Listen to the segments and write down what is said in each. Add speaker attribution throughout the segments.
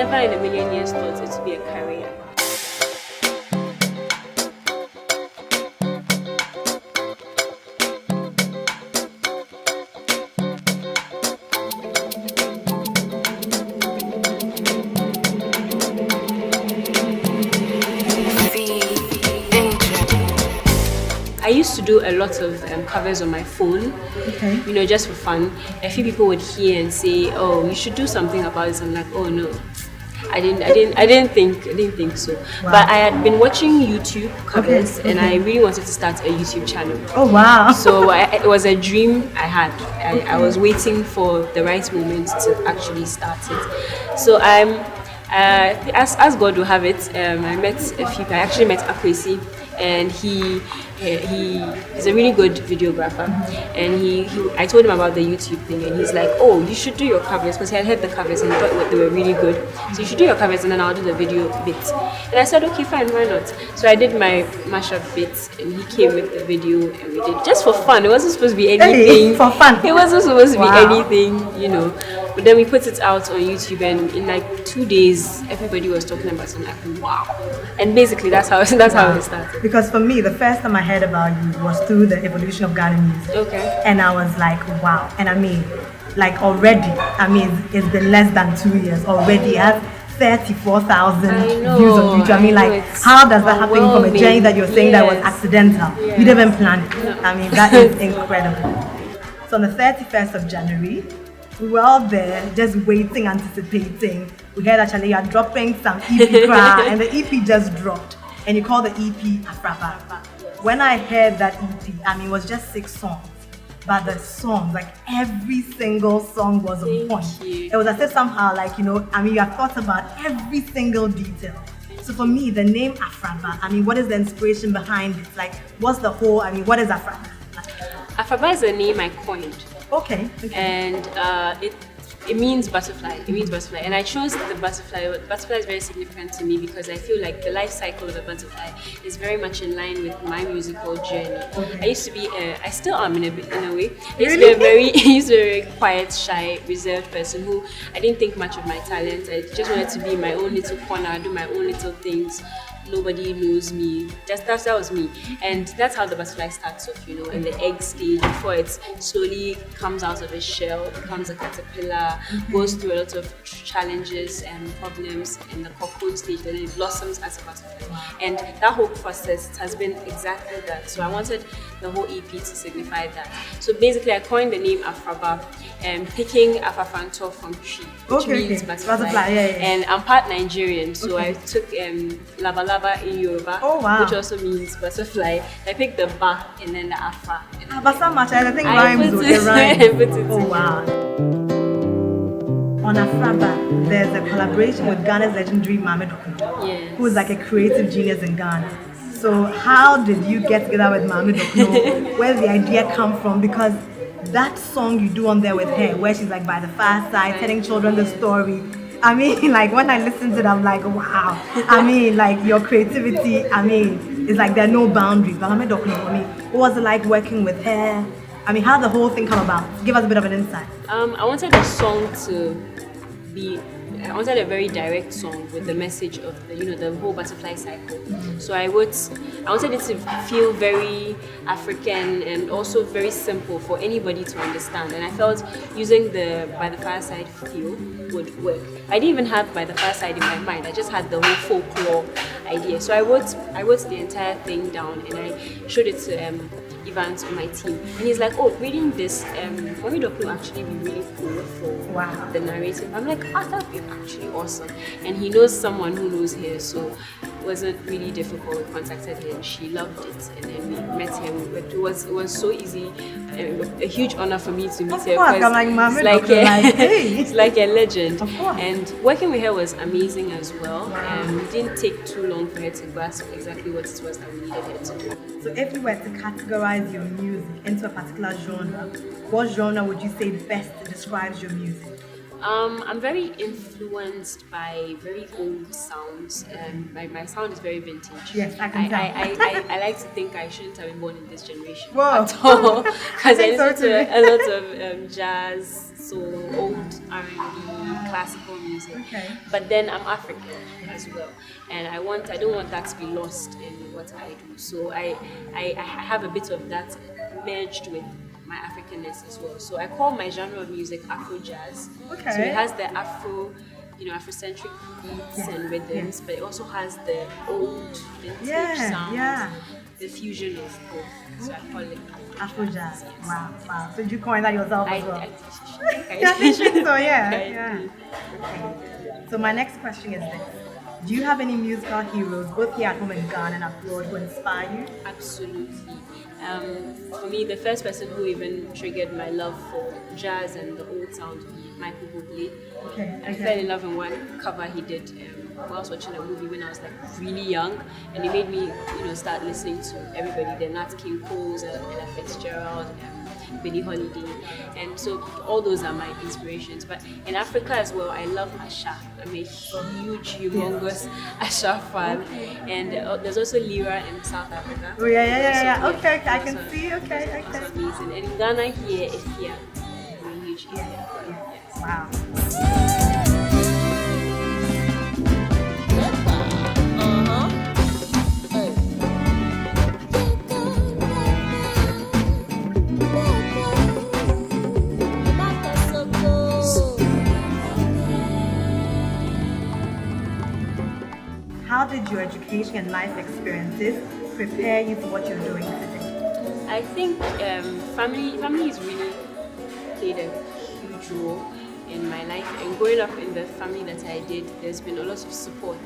Speaker 1: never in a million years thought it to be a career. I used to do a lot of covers on my phone, just for fun. A few people would hear and say, "Oh, you should do something about this." I'm like, "Oh no, I didn't think so."
Speaker 2: Wow.
Speaker 1: But I had been watching YouTube covers, and I really wanted to start a YouTube channel.
Speaker 2: Oh wow!
Speaker 1: So it was a dream I had. I was waiting for the right moment to actually start it. So as God will have it, I met a few. I actually met Akwesi, and he's a really good videographer, and I told him about the YouTube thing, and he's like, "Oh, you should do your covers," because he had heard the covers and he thought they were really good. So you should do your covers, and then I'll do the video bits. And I said, "Okay, fine, why not?" So I did my mashup bits, and he came with the video, and we did just for fun. It wasn't supposed to be anything.
Speaker 2: Hey, for fun.
Speaker 1: It wasn't supposed to be anything. But then we put it out on YouTube, and in like 2 days, everybody was talking about it. I'm like, wow! And basically, that's how it started.
Speaker 2: Because for me, the first time I heard about you was through the evolution of Ghana music.
Speaker 1: Okay.
Speaker 2: And I was like, wow. And I mean, like already, it's been less than 2 years. Already has 34,000 views on YouTube. I mean, like, how does that happen from a journey that you're saying that was accidental?
Speaker 1: Yes.
Speaker 2: You didn't even plan it. No. I mean, that is incredible. So on the 31st of January, we were all there just waiting, anticipating. We heard actually you're dropping some EP cry, and the EP just dropped. And you call the EP Afraba. When I heard that EP, it was just 6 songs. But the songs, like every single song was on point. It was as if somehow, you have thought about every single detail. So for me, the name Afraba, what is the inspiration behind it? Like, what's the whole, what is Afraba?
Speaker 1: Afraba is a name I coined.
Speaker 2: Okay.
Speaker 1: And it means butterfly. It means butterfly. And I chose the butterfly. Butterfly is very significant to me because I feel like the life cycle of a butterfly is very much in line with my musical journey. I used to be, I still am in a way. I used to be a very quiet, shy, reserved person who I didn't think much of my talent. I just wanted to be in my own little corner, do my own little things. Nobody knows me. That was me, and that's how the butterfly starts off, in the egg stage before it slowly comes out of its shell, becomes a caterpillar, goes through a lot of challenges and problems in the cocoon stage, then it blossoms as a butterfly. And that whole process has been exactly that. So I wanted the whole EP to signify that. So basically, I coined the name Afraba, picking Afafanto from tree, which means butterfly. And I'm part Nigerian, so I took Lava in Yoruba, which also means butterfly. I picked the ba and then the afa.
Speaker 2: But so much, I think rhymes with the rhyme. Oh wow. On Afraba, there's a collaboration with Ghana's legendary Mame Dokno, who is like a creative genius in Ghana. So how did you get together with Mame Dokno? Where did the idea come from? Because that song you do on there with her, where she's like by the fireside, telling children the story. Like when I listen to it, I'm like, wow. Like your creativity, it's like there are no boundaries. But Mame Dokno, what was it like working with her? How did the whole thing come about? Give us a bit of an insight.
Speaker 1: I wanted the song to be, I wanted a very direct song with the message of the whole butterfly cycle. So I wanted it to feel very African and also very simple for anybody to understand. And I felt using the by the fireside feel would work. I didn't even have by the fireside in my mind. I just had the whole folklore idea. So I wrote the entire thing down and I showed it to Evans on my team, and he's like, "Oh, reading this, Mame Dokno actually be really cool for the narrative." I'm like, that'd be actually awesome. And he knows someone who knows her, so it wasn't really difficult. We contacted her, and she loved it, and then we met her. It was so easy, a huge honor for me to meet her because it's like a legend. And working with her was amazing as well. It didn't take too long for her to grasp exactly what it was that we needed her to do.
Speaker 2: So if you were to categorize your music into a particular genre, what genre would you say best describes your music?
Speaker 1: I'm very influenced by very old sounds. My sound is very vintage.
Speaker 2: Yes, I can tell.
Speaker 1: I like to think I shouldn't have been born in this generation
Speaker 2: Whoa.
Speaker 1: at all, because I
Speaker 2: think so
Speaker 1: listen to
Speaker 2: too.
Speaker 1: a lot of jazz, soul, old R&B, classical music.
Speaker 2: Okay.
Speaker 1: But then I'm African as well, and I don't want that to be lost in what I do. So I have a bit of that merged with my Africanness as well. So I call my genre of music Afro Jazz.
Speaker 2: Okay.
Speaker 1: So it has the Afrocentric beats and rhythms, but it also has the old vintage sounds, the fusion of both. So I call it
Speaker 2: Afro Jazz. Wow. So did you coin that yourself as well?
Speaker 1: I
Speaker 2: think so,
Speaker 1: I
Speaker 2: yeah.
Speaker 1: do.
Speaker 2: Okay. So my next question is this. Do you have any musical heroes, both here at home in Ghana and abroad, who inspire you?
Speaker 1: Absolutely. For me, the first person who even triggered my love for jazz and the old sound would be Michael Bublé.
Speaker 2: Okay.
Speaker 1: I fell in love in one cover he did while I was watching a movie when I was like really young, and it made me, start listening to everybody. The Nat King Cole's, Ella Fitzgerald, Billie Holiday, and so all those are my inspirations. But in Africa as well, I love Asha. I'm a huge, humongous Asha fan, and there's also Lyra in South Africa.
Speaker 2: Oh yeah.
Speaker 1: So,
Speaker 2: Okay, I
Speaker 1: so-
Speaker 2: can see. Okay.
Speaker 1: It's amazing. And in Ghana here, Ifya. I'm a huge Ifya. Yes.
Speaker 2: Wow. How did your education and life experiences prepare you for what you're doing today?
Speaker 1: I think family has really played a huge role in my life, and growing up in the family that I did, there's been a lot of support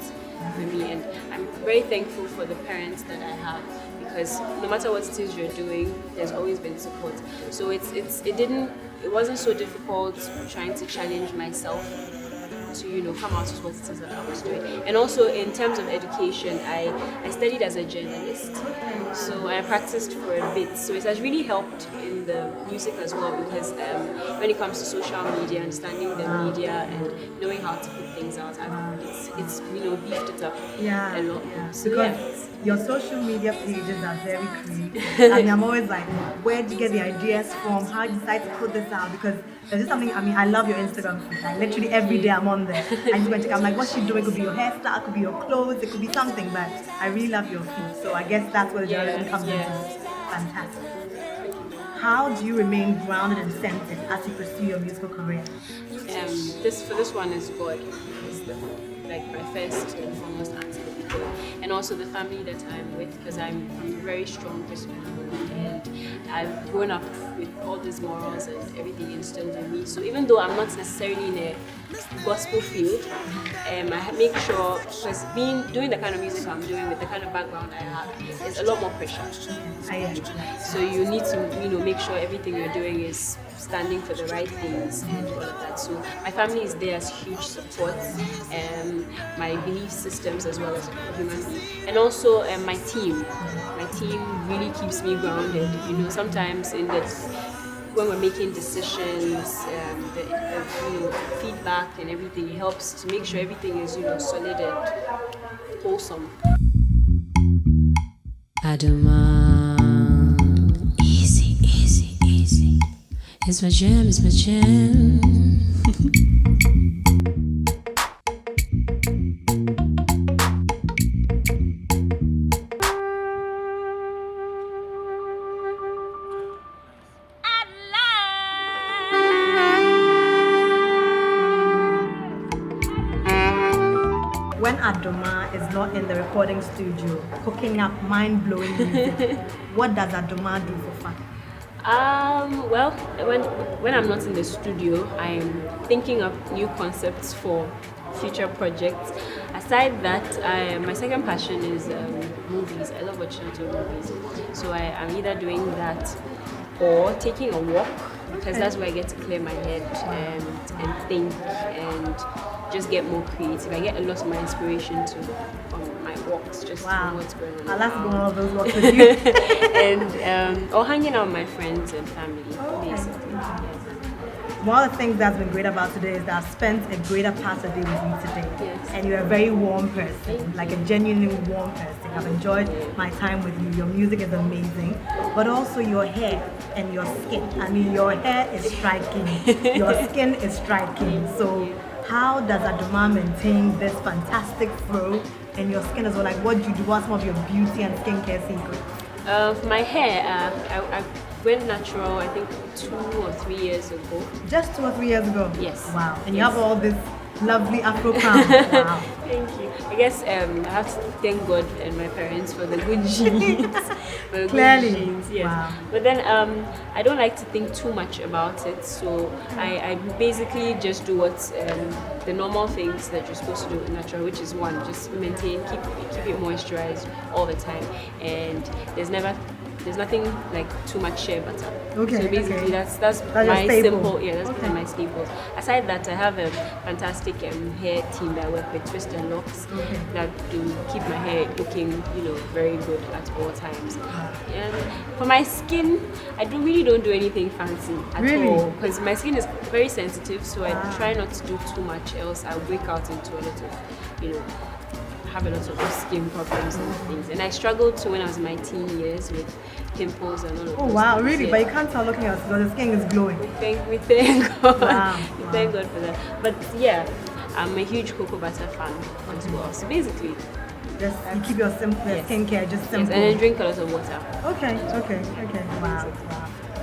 Speaker 1: for me, and I'm very thankful for the parents that I have, because no matter what it is you're doing, there's always been support. So it wasn't so difficult trying to challenge myself to come out with what it is that I was doing. And also in terms of education, I studied as a journalist, so I practiced for a bit. So it has really helped in the music as well, because when it comes to social media, understanding the media and knowing how to put things out, it's beefed it up a lot. So
Speaker 2: Because your social media pages are very creative. I mean, I'm always like, where did you get the ideas from? How did you decide to put this out? Because there's just something, I love your Instagram feed. Like, literally every day I'm on there. I just went to check, I'm like, what's she doing? It could be your hairstyle, it could be your clothes, it could be something, but I really love your feed. So I guess that's where the journalism comes into. Fantastic. How do you remain grounded and centered as you pursue your musical career?
Speaker 1: This one is God. It's like my first and foremost answer. And also the family that I'm with, because I'm from a very strong Christian home, and I've grown up with all these morals and everything instilled in me. So even though I'm not necessarily in a gospel field, I make sure, because doing the kind of music I'm doing with the kind of background I have, there's a lot more pressure. So you need to make sure everything you're doing is standing for the right things and all of that. So my family is there as huge support, my belief systems as well as a human being, and also my team. My team really keeps me grounded. Sometimes when we're making decisions, the feedback and everything, it helps to make sure everything is solid and wholesome.
Speaker 3: Adomaa, easy. It's my jam.
Speaker 2: When Adomaa is not in the recording studio cooking up mind-blowing music, what does Adomaa do for fun?
Speaker 1: Well, when I'm not in the studio, I'm thinking of new concepts for future projects. Aside that, my second passion is movies. I love watching movies. So I'm either doing that or taking a walk, because that's where I get to clear my head and think and just get more creative. I get a lot of my inspiration from my walks, just from what's going on.
Speaker 2: I'll have to go on all those walks with you.
Speaker 1: And or hanging out with my friends and family, basically. Yes.
Speaker 2: One of the things that's been great about today is that I've spent a greater part of the day with you today.
Speaker 1: Yes.
Speaker 2: And you're a very warm person, like a genuinely warm person. I've enjoyed my time with you. Your music is amazing. But also your hair and your skin. I mean, your hair is striking. Your skin is striking. So how does Adomaa maintain this fantastic fro and your skin as well? Like, what do you do? What's some of your beauty and skincare secrets?
Speaker 1: For my hair, I went natural, I think 2 or 3 years ago.
Speaker 2: Just 2 or 3 years ago?
Speaker 1: Yes.
Speaker 2: Wow. And
Speaker 1: Yes.
Speaker 2: you have all this lovely Afro crown. Wow.
Speaker 1: Thank you. I guess I have to thank God and my parents for the good genes. For the
Speaker 2: Clearly.
Speaker 1: Good genes, yes.
Speaker 2: Wow.
Speaker 1: But then I don't like to think too much about it, so I basically just do what the normal things that you're supposed to do in natural, which is one, just maintain, keep it moisturized all the time, and there's nothing like too much shea butter.
Speaker 2: Okay,
Speaker 1: So basically
Speaker 2: okay.
Speaker 1: that's
Speaker 2: your
Speaker 1: my
Speaker 2: staple.
Speaker 1: simple, that's
Speaker 2: Okay.
Speaker 1: one of my staples. Aside that, I have a fantastic hair team that I work with, Twist and Locks,
Speaker 2: Okay.
Speaker 1: that do keep my hair looking, very good at all times. And for my skin, I don't do anything fancy at
Speaker 2: Really?
Speaker 1: all, because my skin is very sensitive, so I
Speaker 2: Ah.
Speaker 1: try not to do too much, else I'll break out into a lot of, have a lot of skin problems and things. And I struggled too when I was in my teen years with pimples and all of
Speaker 2: Oh
Speaker 1: those
Speaker 2: wow,
Speaker 1: things.
Speaker 2: really?
Speaker 1: Yeah.
Speaker 2: But you can't tell looking at your skin is glowing.
Speaker 1: We thank God.
Speaker 2: Wow,
Speaker 1: We
Speaker 2: wow.
Speaker 1: thank God for that. But yeah, I'm a huge cocoa butter fan as well. So basically,
Speaker 2: Just you keep your
Speaker 1: Yes.
Speaker 2: skincare just
Speaker 1: yes,
Speaker 2: simple.
Speaker 1: and then drink a lot of water.
Speaker 2: Okay. Wow.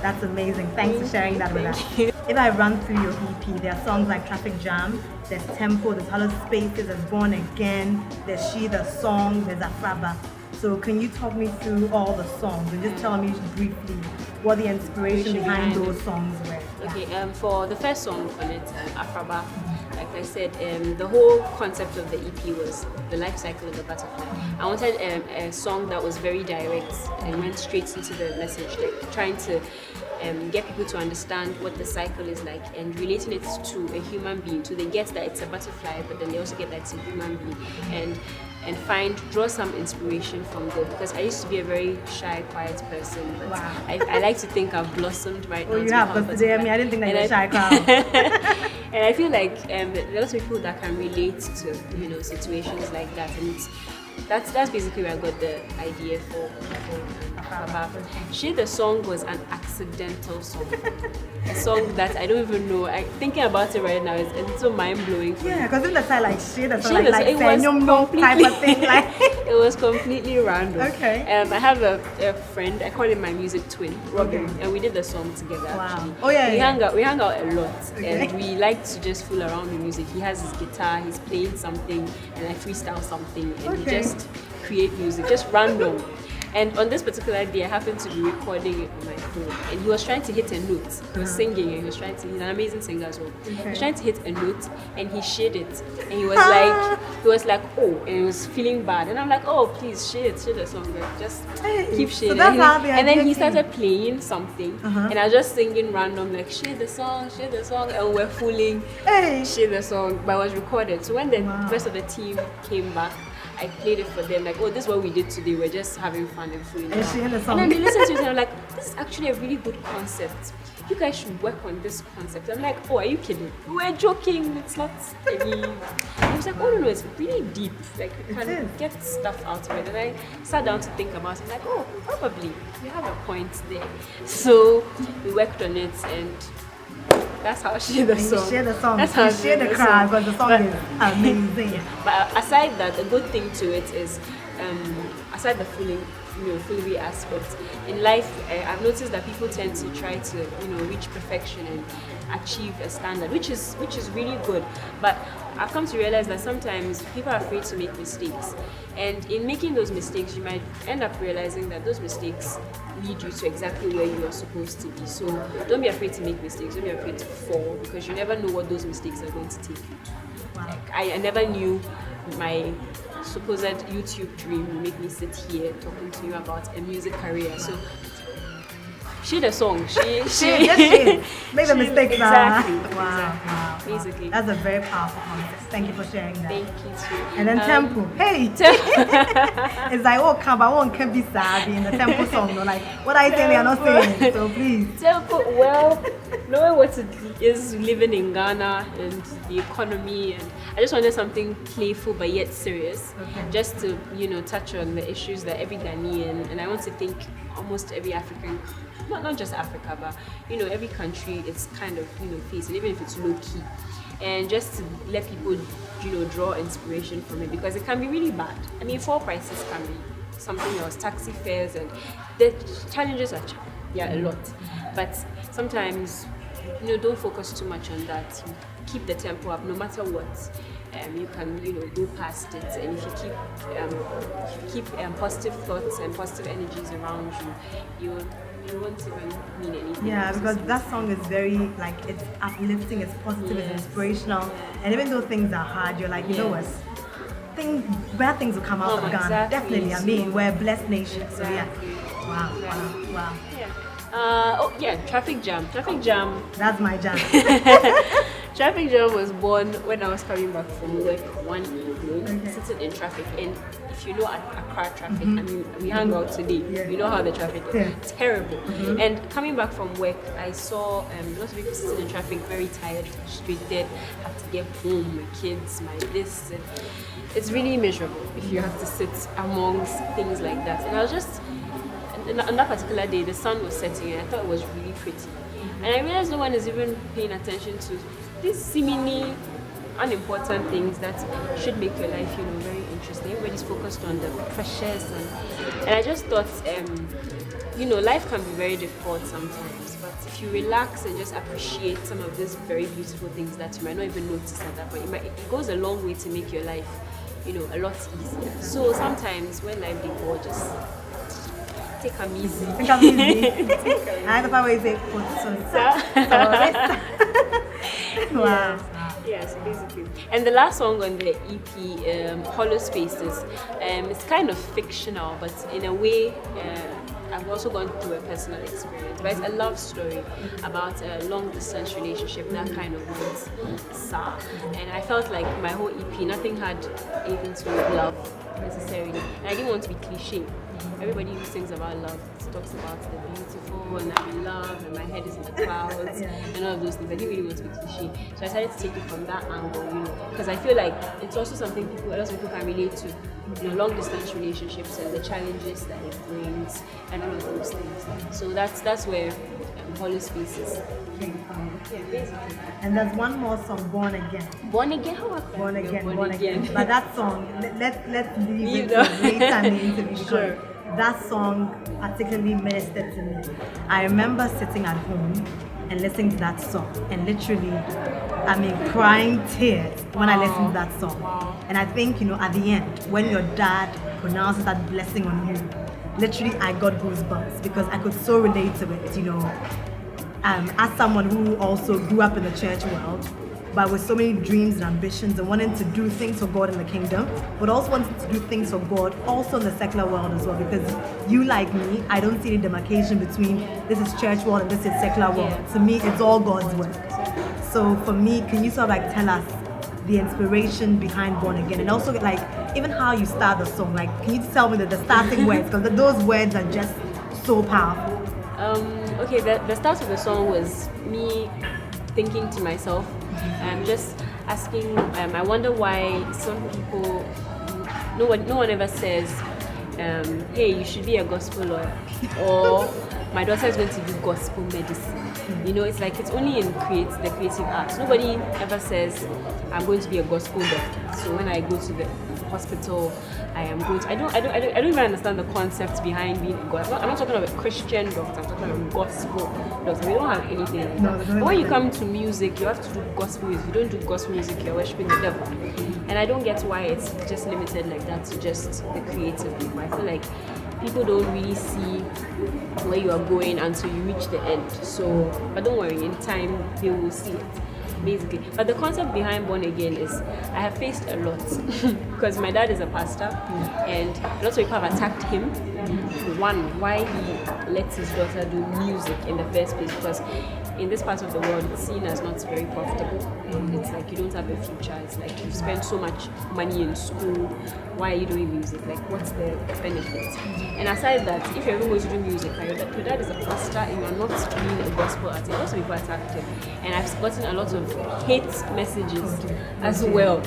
Speaker 2: That's amazing. Thanks for sharing that with us.
Speaker 1: Thank you.
Speaker 2: If I run through your EP, there are songs like Traffic Jam, there's Tempo, there's Hollow Spaces, there's Born Again, there's She the Song, there's Afraba. So can you talk me through all the songs and just tell me briefly what the inspiration behind those songs were?
Speaker 1: Okay, for the first song on it, Afraba, like I said, the whole concept of the EP was the life cycle of the butterfly. I wanted a song that was very direct and went straight into the message, like trying to get people to understand what the cycle is like and relating it to a human being. So they get that it's a butterfly, but then they also get that it's a human being. And draw some inspiration from there, because I used to be a very shy, quiet person, but
Speaker 2: Wow.
Speaker 1: I like to think I've blossomed right now.
Speaker 2: Oh, you
Speaker 1: to
Speaker 2: have,
Speaker 1: become a
Speaker 2: but today, I
Speaker 1: butterfly.
Speaker 2: didn't think that
Speaker 1: And
Speaker 2: you're
Speaker 1: I-
Speaker 2: shy crowd.
Speaker 1: And I feel like there are lots of people that can relate to situations like that, and that's basically where I got the idea for Afraba. She the song was an accidental song, a song that I don't even know. Thinking about it right now is a little mind blowing.
Speaker 2: Yeah, because in the side like shit, that's
Speaker 1: She
Speaker 2: like
Speaker 1: was-
Speaker 2: like
Speaker 1: it was
Speaker 2: Senyum no type of thing. Like
Speaker 1: It was completely random.
Speaker 2: Okay.
Speaker 1: I have a friend, I call him my music twin, Robin,
Speaker 2: Okay.
Speaker 1: and we did the song together.
Speaker 2: Wow.
Speaker 1: Actually.
Speaker 2: Oh, yeah,
Speaker 1: We
Speaker 2: yeah.
Speaker 1: hang out a lot,
Speaker 2: Okay.
Speaker 1: and we like to just fool around with music. He has his guitar, he's playing something, and I freestyle something, and we
Speaker 2: Okay.
Speaker 1: just create music, just random. And on this particular day, I happened to be recording it on my phone, and he was trying to hit a note. He was singing, and he's an amazing singer as well. He was trying to hit a note, and he shade it, and he was like, oh, and he was feeling bad, and I'm like, oh, please shade the song, like, just
Speaker 2: Hey,
Speaker 1: keep
Speaker 2: so
Speaker 1: shading.
Speaker 2: that's how the
Speaker 1: And then
Speaker 2: idea
Speaker 1: he
Speaker 2: came.
Speaker 1: started playing something, and I was just singing random, like shade the song, and we're fooling.
Speaker 2: Hey.
Speaker 1: Share the song, but it was recorded. So when the
Speaker 2: Wow.
Speaker 1: rest of the team came back, I played it for them, like, oh, this is what we did today. We're just having fun and fooling
Speaker 2: And
Speaker 1: around.
Speaker 2: she had the song.
Speaker 1: And then they listened to it and I'm like, this is actually a really good concept. You guys should work on this concept. I'm like, oh, are you kidding? We're joking. It's not any. I was like, oh no, it's really deep. Like we
Speaker 2: It
Speaker 1: can
Speaker 2: is.
Speaker 1: get stuff out of it. And I sat down to think about it. I'm like, oh, probably you have a point there. So we worked on it, and that's how she the
Speaker 2: And you
Speaker 1: song.
Speaker 2: share the song.
Speaker 1: That's how
Speaker 2: You
Speaker 1: I
Speaker 2: share
Speaker 1: did
Speaker 2: the
Speaker 1: song.
Speaker 2: crowd because the song
Speaker 1: But-
Speaker 2: is amazing.
Speaker 1: But aside that, a good thing to it is, aside the foolery aspect, in life, I've noticed that people tend to try to, reach perfection and achieve a standard, which is really good. But I've come to realize that sometimes people are afraid to make mistakes. And in making those mistakes, you might end up realizing that those mistakes lead you to exactly where you are supposed to be. So don't be afraid to make mistakes. Don't be afraid to fall, because you never know what those mistakes are going to take you to.
Speaker 2: Wow.
Speaker 1: Like, I never knew my supposed YouTube dream would make me sit here talking to you about a music career. So she the song. She
Speaker 2: Share, just share. Make the mistakes.
Speaker 1: Exactly.
Speaker 2: Wow.
Speaker 1: basically.
Speaker 2: That's a very powerful concept. Thank you for sharing that.
Speaker 1: Thank you too.
Speaker 2: And then tempo. Hey! It's like, oh, come on, can be savvy in the tempo song. No? Like, what I say, we are not saying it, so please.
Speaker 1: Tempo, well, knowing what it is living in Ghana and the economy, and I just wanted something playful but yet serious, just to, touch on the issues that every Ghanaian, and I want to think almost every African, not just Africa, but, every country it's kind of, facing, even if it's low key. And just to let people, draw inspiration from it, because it can be really bad. I mean, fuel prices can be something else, taxi fares, and the challenges are a lot. But sometimes, don't focus too much on that. You keep the tempo up, no matter what. You can, go past it, and if you keep positive thoughts and positive energies around you, you won't even mean anything.
Speaker 2: Yeah, because that song is very, it's uplifting, it's positive, it's inspirational. And even though things are hard, you're like, you know what? Bad things will come out of Ghana.
Speaker 1: Exactly.
Speaker 2: Definitely. I mean, we're a blessed nation. So yeah. Wow.
Speaker 1: Yeah. Traffic jam.
Speaker 2: That's my jam.
Speaker 1: Traffic jam was born when I was coming back from work one evening, sitting in traffic. And if you know Accra traffic, I mean, we hang out today.
Speaker 2: Yeah.
Speaker 1: You know how the traffic is.
Speaker 2: Yeah.
Speaker 1: Terrible. And coming back from work, I saw lots of people sitting in traffic, very tired, frustrated, have to get home, my kids, my this. And it's really miserable if you have to sit amongst things like that. And I was just, on that particular day, the sun was setting and I thought it was really pretty. And I realized no one is even paying attention to these seemingly unimportant things that should make your life, very interesting. Everybody's focused on the pressures, and I just thought, life can be very difficult sometimes. But if you relax and just appreciate some of these very beautiful things that you might not even notice at that point, it goes a long way to make your life, a lot easier. So sometimes when life is gorgeous, take them easy.
Speaker 2: I have a way to say, wow.
Speaker 1: Yes, basically. And the last song on the EP, Hollow Spaces, it's kind of fictional, but in a way, I've also gone through a personal experience. But it's a love story about a long-distance relationship that kind of went sour. And I felt like my whole EP, nothing had anything to do with love necessarily. And I didn't want to be cliche. Everybody who sings about love talks about the beautiful and I'm in love and my head is in the clouds and all of those things. I didn't really want to be cliche. So I decided to take it from that angle, because I feel like it's also something a lot of people can relate to, long distance relationships and the challenges that it brings and all of those things. So that's where Hollow Spaces came from. Yeah, basically.
Speaker 2: And there's one more song, Born Again.
Speaker 1: Born Again? How about
Speaker 2: Born Again. But that song, let's leave it later in the interview.
Speaker 1: Sure.
Speaker 2: That song particularly ministered to me. I remember sitting at home and listening to that song and literally, crying tears when I listened to that song.
Speaker 1: Wow.
Speaker 2: And I think, at the end, when your dad pronounces that blessing on you, literally I got goosebumps because I could so relate to it, as someone who also grew up in the church world, but with so many dreams and ambitions and wanting to do things for God in the kingdom, but also wanting to do things for God also in the secular world as well, because you, like me, I don't see any demarcation between this is church world and this is secular world.
Speaker 1: Yeah.
Speaker 2: To me, it's all God's work. So for me, can you sort of tell us the inspiration behind Born Again, and also even how you start the song? Can you tell me the starting words, because those words are just so powerful.
Speaker 1: Okay, the start of the song was me thinking to myself, just asking, I wonder why some people, no one ever says, hey, you should be a gospel lawyer, or my daughter is going to do gospel medicine. It's like it's only in the creative arts. Nobody ever says, I'm going to be a gospel doctor. So when I go to the hospital, I am going to, I don't even understand the concept behind being a gospel. I'm not talking about a Christian doctor, I'm talking about a gospel doctor. We don't have anything like that. But when you come to music, you have to do gospel music. If you don't do gospel music, you're worshiping the devil. And I don't get why it's just limited like that to just the creative people. I feel like people don't really see where you are going until you reach the end. So, but don't worry, in time they will see it, basically. But the concept behind Born Again is I have faced a lot because my dad is a pastor and lots of people have attacked him. One, why he lets his daughter do music in the first place, because in this part of the world, it's seen as not very profitable. It's like you don't have a future. It's like you've spent so much money in school. Why are you doing music? Like, what's the benefit? And aside that, if you're even going to do music, like your dad is a pastor and you're not doing a gospel artist, lots of people attacked him. And I've gotten a lot of hate messages as well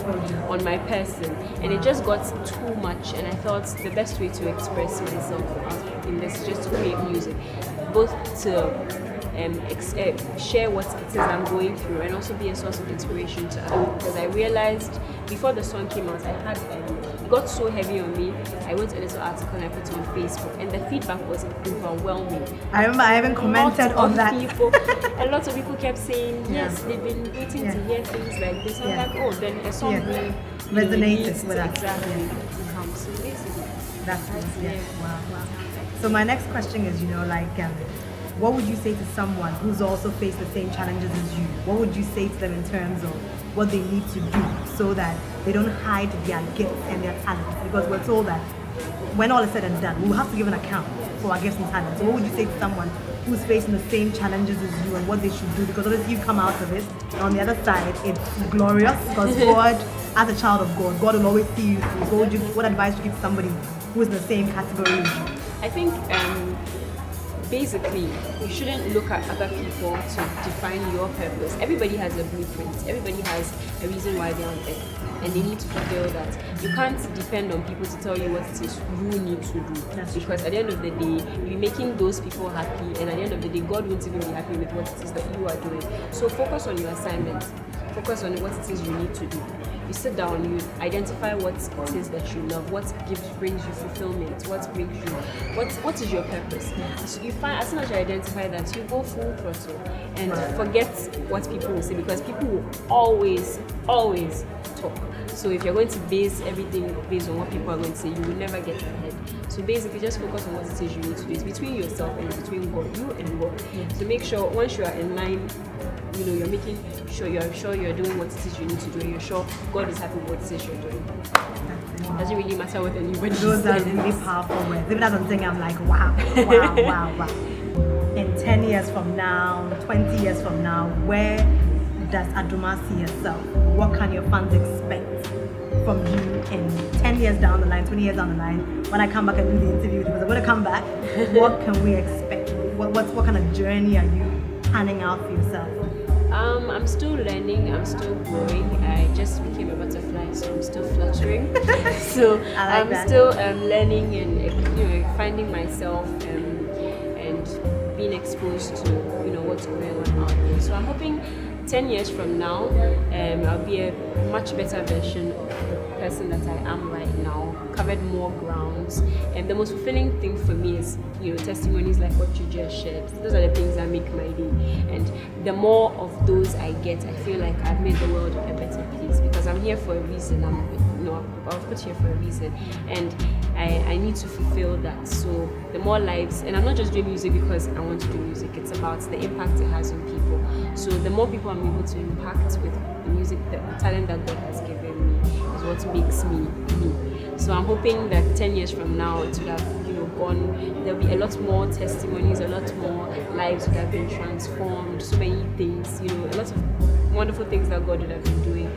Speaker 1: on my person. And it just got too much. And I thought the best way to express myself in this is just to create music, both to share what it is I'm going through and also be a source of inspiration to others. Because I realized before the song came out, it got so heavy on me. I wrote a little article and I put it on Facebook, and the feedback was overwhelming.
Speaker 2: I remember I even commented on that.
Speaker 1: A lot of people kept saying, yes, they've been waiting to hear things like this. I'm like, oh, then a song really
Speaker 2: resonated with us.
Speaker 1: Exactly. So basically,
Speaker 2: that's it. Wow. So my next question is, what would you say to someone who's also faced the same challenges as you? What would you say to them in terms of what they need to do so that they don't hide their gifts and their talents? Because we're told that when all is said and done, we'll have to give an account for our gifts and talents. So what would you say to someone who's facing the same challenges as you and what they should do? Because obviously you come out of it, and on the other side, it's glorious because God, as a child of God, God will always see you through. What advice would you give to somebody who is in the same category as you?
Speaker 1: I think basically, you shouldn't look at other people to define your purpose. Everybody has a blueprint. Everybody has a reason why they're on earth, and they need to fulfill that. You can't depend on people to tell you what it is you need to do. Because at the end of the day, you're making those people happy, and at the end of the day, God won't even be happy with what it is that you are doing. So focus on your assignment. Focus on what it is you need to do. You sit down, you identify what it is that you love, what brings you fulfillment, what is your purpose. So you find, as soon as you identify that, you go full throttle and forget what people will say, because people will always talk. So if you're going to base everything based on what people are going to say, you will never get ahead. So basically, just focus on what it is you need to do. It's between yourself and between God, you and God. So make sure once you are in line, you're making sure you're doing what it is you need to do, and you're sure God is happy with what it is you're doing. It doesn't really matter what anybody says.
Speaker 2: Those are really powerful words. Even as I'm saying, I'm like, wow. In 10 years from now, 20 years from now, where does Adomaa see herself? What can your fans expect from you in 10 years down the line, 20 years down the line? When I come back and do the interview, because I'm going to come back, what can we expect? What kind of journey are you planning out for yourself?
Speaker 1: I'm still learning, I'm still growing. I just became a butterfly, so I'm still fluttering. So I'm still learning and finding myself and being exposed to what's going on out there. So I'm hoping 10 years from now, I'll be a much better version of the person that I am right now, covered more grounds. And the most fulfilling thing for me is, testimonies like what you just shared. Those are the things that make my day. And the more of those I get, I feel like I've made the world a better place, because I'm here for a reason. I was put here for a reason, and I need to fulfill that. So the more lives, and I'm not just doing music because I want to do music, it's about the impact it has on people. So the more people I'm able to impact with the music, the talent that God has given me is what makes me me. So I'm hoping that 10 years from now it would have gone, there'll be a lot more testimonies, a lot more lives would have been transformed, so many things, a lot of wonderful things that God would have been doing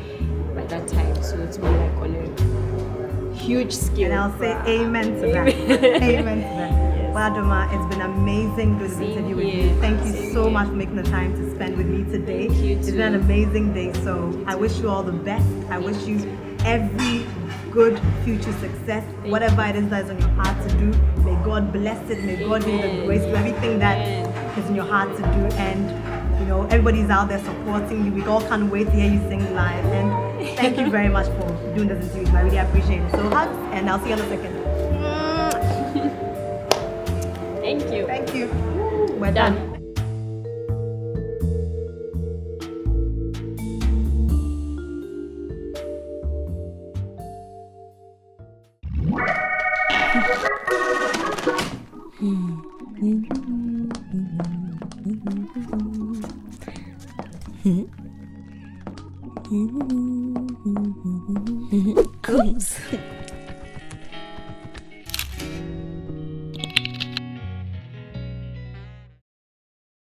Speaker 1: by that time. So it's more like on a huge scale.
Speaker 2: And I'll say amen to that. Amen to that. Yes. Well, Adomaa, it's been amazing doing this interview with you. Thank you so much for making the time to spend with me today. It's been an amazing day. So I wish you all the best. I wish you every good future success. Whatever it is that is on your heart to do, may God bless it. May God give you the grace for everything that is in your heart to do. And everybody's out there supporting you. We all can't wait to hear you sing live. And thank you very much for doing this interview. I really appreciate it. So hugs, and I'll see you in a second.
Speaker 1: Thank you.
Speaker 2: Thank you. We're done.
Speaker 3: Oops.